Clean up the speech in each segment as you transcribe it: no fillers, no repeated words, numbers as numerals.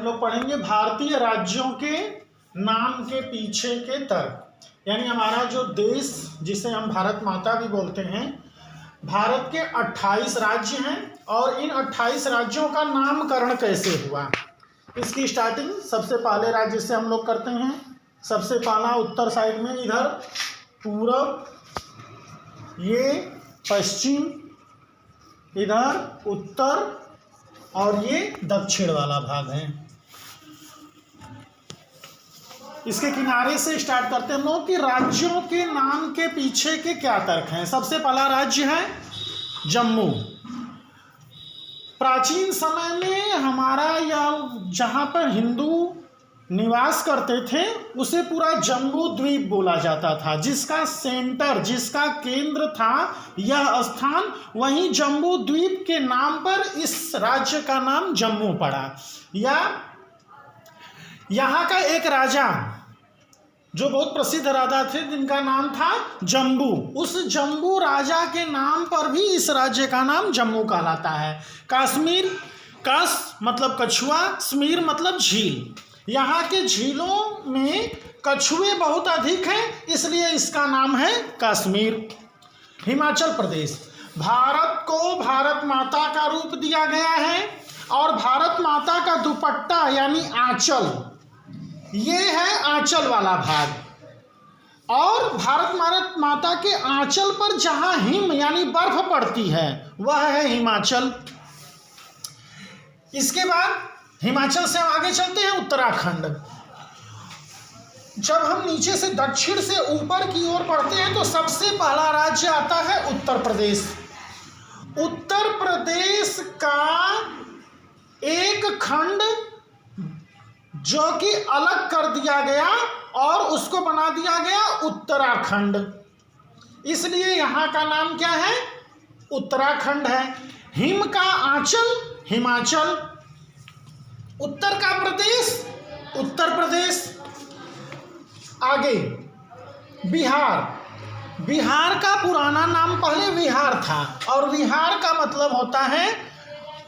हम लोग पढ़ेंगे भारतीय राज्यों के नाम के पीछे के तर्क। यानी हमारा जो देश, जिसे हम भारत माता भी बोलते हैं, भारत के 28 राज्य हैं और इन 28 राज्यों का नामकरण कैसे हुआ, इसकी स्टार्टिंग सबसे पहले राज्य से हम लोग करते हैं। सबसे पहला उत्तर साइड में, इधर पूरब, ये पश्चिम, इधर उत्तर और ये दक्षिण वाला भाग है। इसके किनारे से स्टार्ट करते हैं हम लोग कि राज्यों के नाम के पीछे के क्या तर्क हैं। सबसे पहला राज्य है जम्मू। प्राचीन समय में हमारा या जहाँ पर हिंदू निवास करते थे उसे पूरा जम्बू द्वीप बोला जाता था, जिसका सेंटर, जिसका केंद्र था यह स्थान, वहीं जम्बू द्वीप के नाम पर इस राज्य का नाम जम्मू पड़ा। या यहाँ का एक राजा जो बहुत प्रसिद्ध राजा थे जिनका नाम था जम्बू, उस जम्बू राजा के नाम पर भी इस राज्य का नाम जम्मू कहलाता है। कश्मीर, कश मतलब कछुआ, स्मीर मतलब झील। यहाँ के झीलों में कछुए बहुत अधिक हैं, इसलिए इसका नाम है कश्मीर। हिमाचल प्रदेश, भारत को भारत माता का रूप दिया गया है और भारत माता का दुपट्टा यानी आंचल, ये है आंचल वाला भाग। और भारत माता के आंचल पर जहाँ हिम यानी बर्फ पड़ती है वह है हिमाचल। इसके बाद हिमाचल से हम आगे चलते हैं उत्तराखंड। जब हम नीचे से दक्षिण से ऊपर की ओर बढ़ते हैं तो सबसे पहला राज्य आता है उत्तर प्रदेश। उत्तर प्रदेश का एक खंड जो कि अलग कर दिया गया और उसको बना दिया गया उत्तराखंड, इसलिए यहाँ का नाम क्या है, उत्तराखंड है। हिम का आंचल हिमाचल, उत्तर का प्रदेश उत्तर प्रदेश। आगे बिहार। बिहार का पुराना नाम पहले विहार था और विहार का मतलब होता है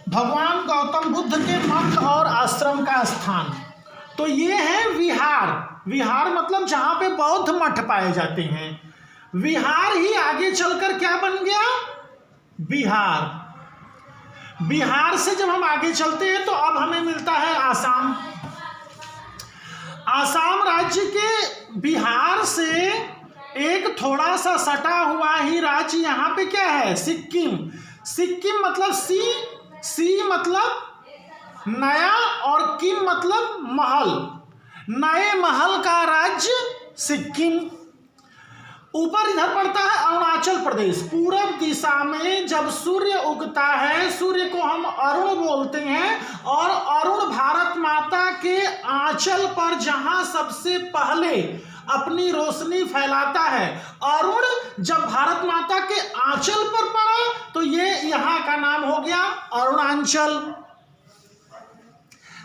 भगवान गौतम बुद्ध के मठ और आश्रम का स्थान। तो ये है विहार। विहार मतलब जहाँ पे बौद्ध मठ पाए जाते हैं। विहार ही आगे चलकर क्या बन गया, बिहार। बिहार से जब हम आगे चलते हैं तो अब हमें मिलता है आसाम। आसाम राज्य के बिहार से एक थोड़ा सा सटा हुआ ही राज्य यहाँ पे क्या है, सिक्किम। सिक्किम मतलब सी मतलब नया और किम मतलब महल, नए महल का राज्य सिक्किम। ऊपर इधर पड़ता है अरुणाचल प्रदेश। पूरब दिशा में जब सूर्य उगता है, सूर्य को हम अरुण बोलते हैं, और अरुण भारत माता के आंचल पर जहां सबसे पहले अपनी रोशनी फैलाता है, अरुण जब भारत माता के आंचल पर पड़ा तो ये यहाँ का नाम हो गया अरुणाचल।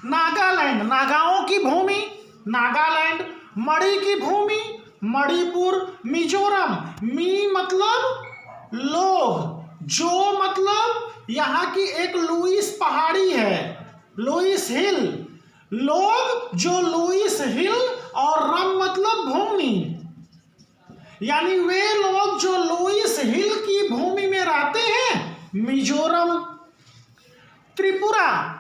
नागालैंड, नागाओं की भूमि नागालैंड। मणि की भूमि मणिपुर। मिजोरम, मी मतलब लोग, जो मतलब यहाँ की एक लुईस पहाड़ी है, लुईस हिल, लोग जो लुईस हिल, और रम मतलब भूमि, यानी वे लोग जो लुईस हिल की भूमि में रहते हैं, मिजोरम। त्रिपुरा,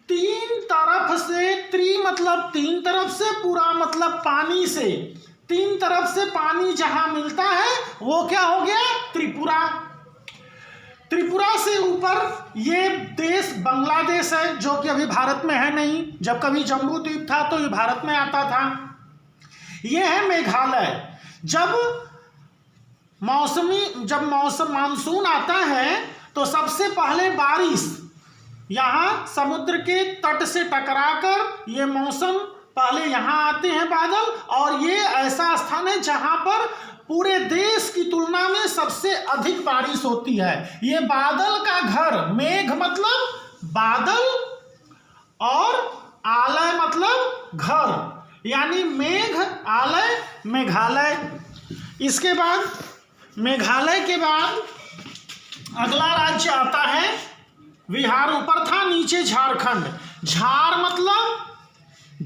तीन तरफ से, त्रि मतलब तीन तरफ से, पुरा मतलब पानी से, तीन तरफ से पानी जहां मिलता है वो क्या हो गया, त्रिपुरा। त्रिपुरा से ऊपर ये देश बांग्लादेश है, जो कि अभी भारत में है नहीं। जब कभी जम्बू द्वीप था तो ये भारत में आता था। ये है मेघालय। जब मानसून आता है तो सबसे पहले बारिश यहाँ समुद्र के तट से टकराकर ये मौसम पहले यहाँ आते हैं बादल, और ये ऐसा स्थान है जहाँ पर पूरे देश की तुलना में सबसे अधिक बारिश होती है। ये बादल का घर, मेघ मतलब बादल और आलय मतलब घर, यानी मेघ आलय मेघालय। इसके बाद मेघालय के बाद अगला राज्य आता है, बिहार ऊपर था, नीचे झारखंड। झार मतलब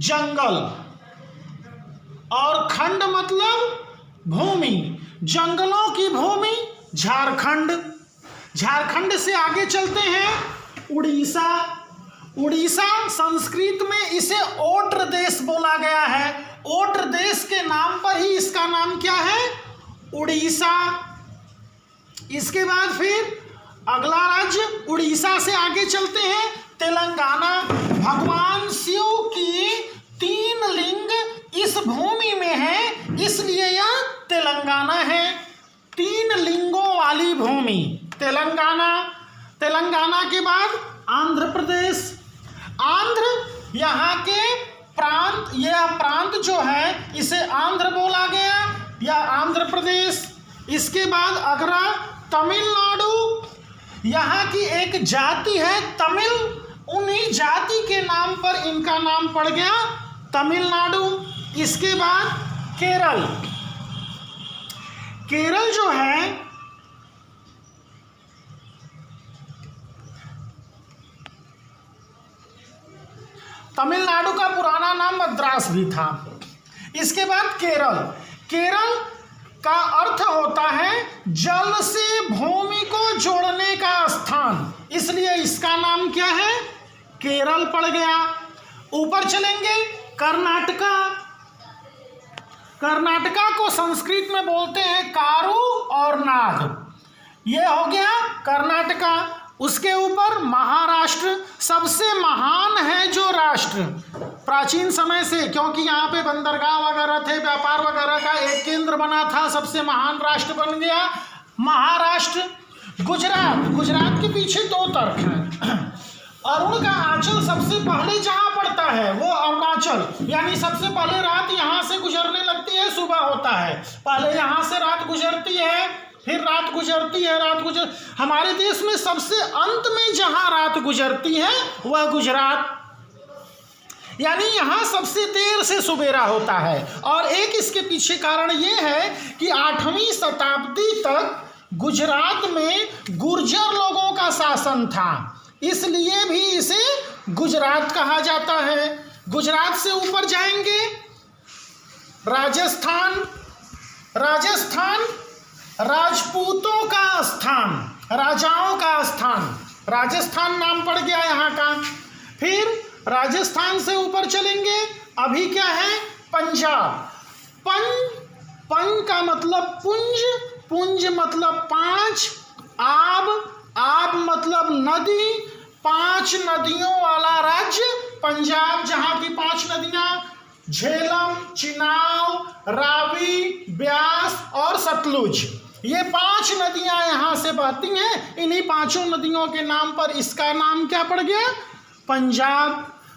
जंगल, और खंड मतलब भूमि। जंगलों की भूमि झारखंड। झारखंड से आगे चलते हैं उड़ीसा। उड़ीसा संस्कृत में इसे ओट्र देश बोला गया है। ओट्र देश के नाम पर ही इसका नाम क्या है? उड़ीसा। इसके बाद फिर अगला राज्य उड़ीसा से आगे चलते हैं तेलंगाना। भगवान शिव की 3 लिंग इस भूमि में है, इसलिए यह तेलंगाना है। 3 लिंगों वाली भूमि तेलंगाना। तेलंगाना के बाद आंध्र प्रदेश। आंध्र यहाँ के प्रांत, यह प्रांत जो है इसे आंध्र बोला गया या आंध्र प्रदेश। इसके बाद अगला तमिलनाडु। यहाँ की एक जाति है तमिल, उन्हीं जाति के नाम पर इनका नाम पड़ गया तमिलनाडु। इसके बाद केरल। केरल जो है तमिलनाडु का पुराना नाम मद्रास भी था। इसके बाद केरल। केरल का अर्थ होता है जल से भूमि को जोड़ने का स्थान, इसलिए इसका नाम क्या है? केरल पड़ गया। ऊपर चलेंगे कर्नाटका। कर्नाटका को संस्कृत में बोलते हैं कारू और नाग। यह हो गया कर्नाटका। उसके ऊपर महाराष्ट्र, सबसे महान है जो राष्ट्र प्राचीन समय से, क्योंकि यहाँ पे बंदरगाह वगैरह थे, व्यापार वगैरह का एक केंद्र बना था, सबसे महान राष्ट्र बन गया महाराष्ट्र। गुजरात। गुजरात के पीछे 2 तर्क हैं। अरुण का आंचल सबसे पहले जहाँ पड़ता है वो अरुणाचल, यानी सबसे पहले रात यहाँ से गुजरने लगती है, सुबह होता है, पहले यहाँ से रात गुजरती है, फिर रात गुजरती है, हमारे देश में सबसे अंत में जहाँ रात गुजरती है वह गुजरात, यानी यहाँ सबसे देर से सुबेरा होता है। और एक इसके पीछे कारण ये है कि 8वीं शताब्दी तक गुजरात में गुर्जर लोगों का शासन था, इसलिए भी इसे गुजरात कहा जाता है। गुजरात से ऊपर जाएंगे राजस्थान। राजस्थान राजपूतों का स्थान, राजाओं का स्थान, राजस्थान नाम पड़ गया यहाँ का। फिर राजस्थान से ऊपर चलेंगे, अभी क्या है? पंजाब। पंज का मतलब पुंज, पुंज मतलब 5, आब मतलब नदी, 5 नदियों वाला राज्य पंजाब, जहाँ की 5 नदियाँ झेलम, चिनाब, रावी, ब्यास और सतलुज, ये 5 नदियां यहाँ से बहती हैं। इन्हीं 5 नदियों के नाम पर इसका नाम क्या पड़ गया? पंजाब।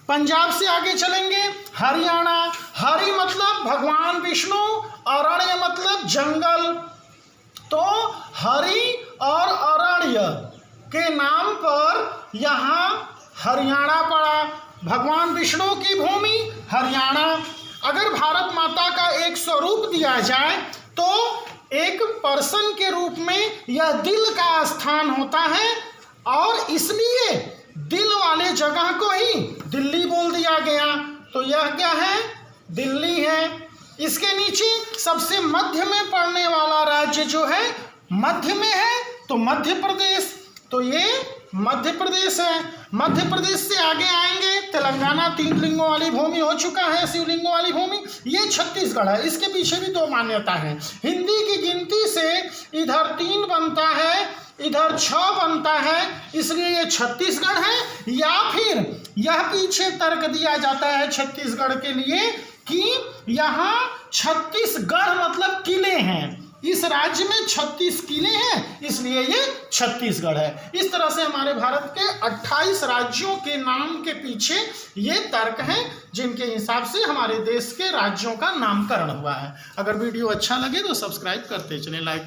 पंजाब से आगे चलेंगे हरियाणा। हरि मतलब भगवान विष्णु, अरण्य मतलब जंगल, तो हरि और अरण्य के नाम पर यहाँ हरियाणा पड़ा। भगवान विष्णु की भूमि हरियाणा। अगर भारत माता का एक स्वरूप दिया जाए तो एक पर्सन के रूप में यह दिल का स्थान होता है, और इसलिए दिल वाले जगह को ही दिल्ली बोल दिया गया। तो यह क्या है? दिल्ली है। इसके नीचे सबसे मध्य में पड़ने वाला राज्य जो है मध्य में है, तो मध्य प्रदेश, तो ये मध्य प्रदेश है। मध्य प्रदेश से आगे आएंगे तेलंगाना, 3 लिंगों वाली भूमि हो चुका है, शिवलिंगों वाली भूमि। ये छत्तीसगढ़ है। इसके पीछे भी 2 मान्यता है। हिंदी की गिनती से इधर 3 बनता है, इधर 6 बनता है, इसलिए ये छत्तीसगढ़ है। या फिर यह पीछे तर्क दिया जाता है छत्तीसगढ़ के लिए कि यहाँ छत्तीसगढ़ मतलब किले हैं, इस राज्य में 36 किले हैं, इसलिए ये छत्तीसगढ़ है। इस तरह से हमारे भारत के 28 राज्यों के नाम के पीछे ये तर्क हैं, जिनके हिसाब से हमारे देश के राज्यों का नामकरण हुआ है। अगर वीडियो अच्छा लगे तो सब्सक्राइब करते चलें, लाइक